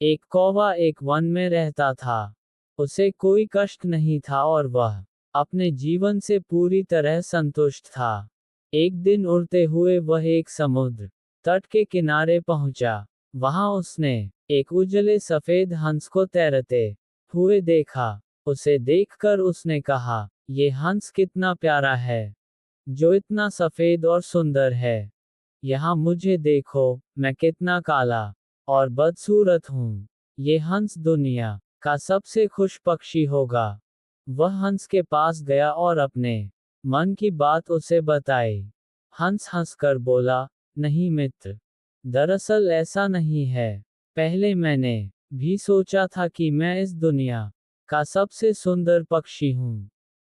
एक कौवा एक वन में रहता था। उसे कोई कष्ट नहीं था और वह अपने जीवन से पूरी तरह संतुष्ट था। एक दिन उड़ते हुए वह एक समुद्र तट के किनारे पहुंचा। वहां उसने एक उजले सफेद हंस को तैरते हुए देखा। उसे देखकर उसने कहा, ये हंस कितना प्यारा है, जो इतना सफेद और सुंदर है। यहाँ मुझे देखो, मैं कितना काला और बदसूरत हूँ। ये हंस दुनिया का सबसे खुश पक्षी होगा। वह हंस के पास गया और अपने मन की बात उसे बताई। हंस हंसकर बोला, नहीं मित्र, दरअसल ऐसा नहीं है। पहले मैंने भी सोचा था कि मैं इस दुनिया का सबसे सुंदर पक्षी हूँ,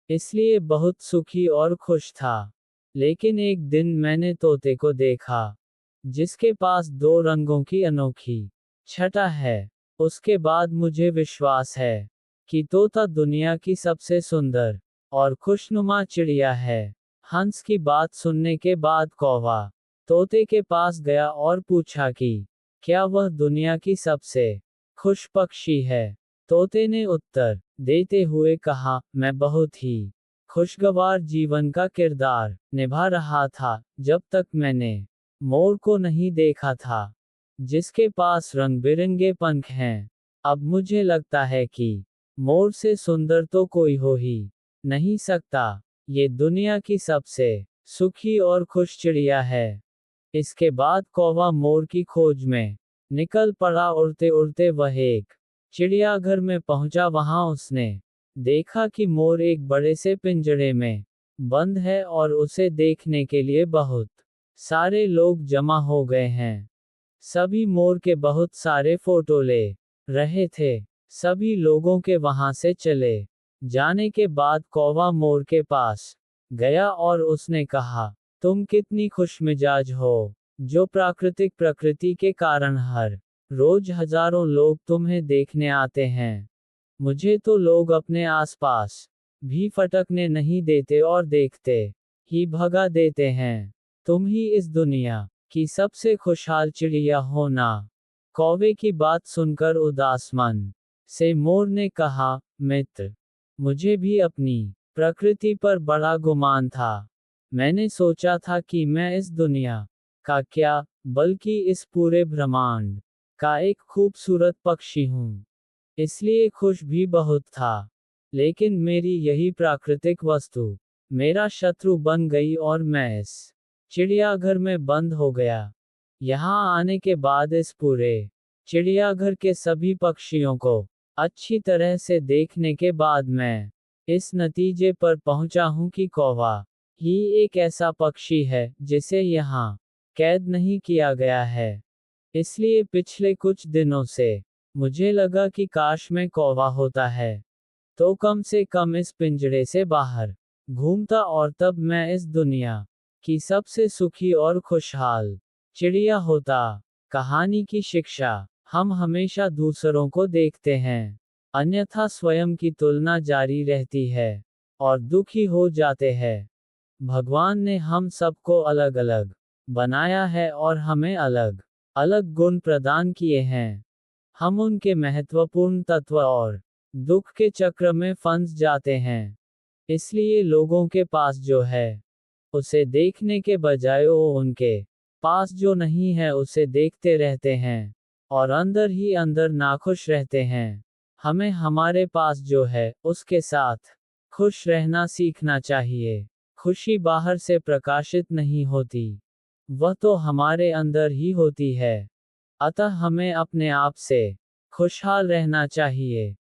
इसलिए बहुत सुखी और खुश था। लेकिन एक दिन मैंने तोते को देखा, जिसके पास दो रंगों की अनोखी छटा है। उसके बाद मुझे विश्वास है कि तोता दुनिया की सबसे सुंदर और खुशनुमा चिड़िया है। हंस की बात सुनने के बाद कौवा तोते के पास गया और पूछा कि क्या वह दुनिया की सबसे खुश पक्षी है। तोते ने उत्तर देते हुए कहा, मैं बहुत ही खुशगवार जीवन का किरदार निभा रहा था, जब तक मैंने मोर को नहीं देखा था, जिसके पास रंग बिरंगे पंख हैं। अब मुझे लगता है कि मोर से सुंदर तो कोई हो ही नहीं सकता। ये दुनिया की सबसे सुखी और खुश चिड़िया है। इसके बाद कौवा मोर की खोज में निकल पड़ा। उड़ते उड़ते वह एक चिड़ियाघर में पहुंचा। वहां उसने देखा कि मोर एक बड़े से पिंजरे में बंद है और उसे देखने के लिए बहुत सारे लोग जमा हो गए हैं। सभी मोर के बहुत सारे फोटो ले रहे थे। सभी लोगों के वहां से चले जाने के बाद कौवा मोर के पास गया और उसने कहा, तुम कितनी खुशमिजाज हो, जो प्रकृति के कारण हर रोज हजारों लोग तुम्हें देखने आते हैं। मुझे तो लोग अपने आसपास भी फटकने नहीं देते और देखते ही भगा देते हैं। तुम ही इस दुनिया की सबसे खुशहाल चिड़िया हो ना। कौवे की बात सुनकर उदास मन से मोर ने कहा, मित्र, मुझे भी अपनी प्रकृति पर बड़ा गुमान था। मैंने सोचा था कि मैं इस दुनिया का क्या, बल्कि इस पूरे ब्रह्मांड का एक खूबसूरत पक्षी हूँ, इसलिए खुश भी बहुत था। लेकिन मेरी यही प्राकृतिक वस्तु मेरा शत्रु बन गई और मैं इस चिड़ियाघर में बंद हो गया। यहाँ आने के बाद इस पूरे चिड़ियाघर के सभी पक्षियों को अच्छी तरह से देखने के बाद मैं इस नतीजे पर पहुंचा हूं कि कौवा ही एक ऐसा पक्षी है जिसे यहाँ कैद नहीं किया गया है। इसलिए पिछले कुछ दिनों से मुझे लगा कि काश मैं कौवा होता है, तो कम से कम इस पिंजरे से बाहर घूमता और तब मैं इस दुनिया की सबसे सुखी और खुशहाल चिड़िया होता। कहानी की शिक्षा, हम हमेशा दूसरों को देखते हैं, अन्यथा स्वयं की तुलना जारी रहती है और दुखी हो जाते हैं। भगवान ने हम सबको अलग अलग बनाया है और हमें अलग अलग गुण प्रदान किए हैं। हम उनके महत्वपूर्ण तत्व और दुख के चक्र में फंस जाते हैं। इसलिए लोगों के पास जो है उसे देखने के बजाय वो उनके पास जो नहीं है उसे देखते रहते हैं और अंदर ही अंदर नाखुश रहते हैं। हमें हमारे पास जो है उसके साथ खुश रहना सीखना चाहिए। खुशी बाहर से प्रकाशित नहीं होती, वह तो हमारे अंदर ही होती है। अतः हमें अपने आप से खुशहाल रहना चाहिए।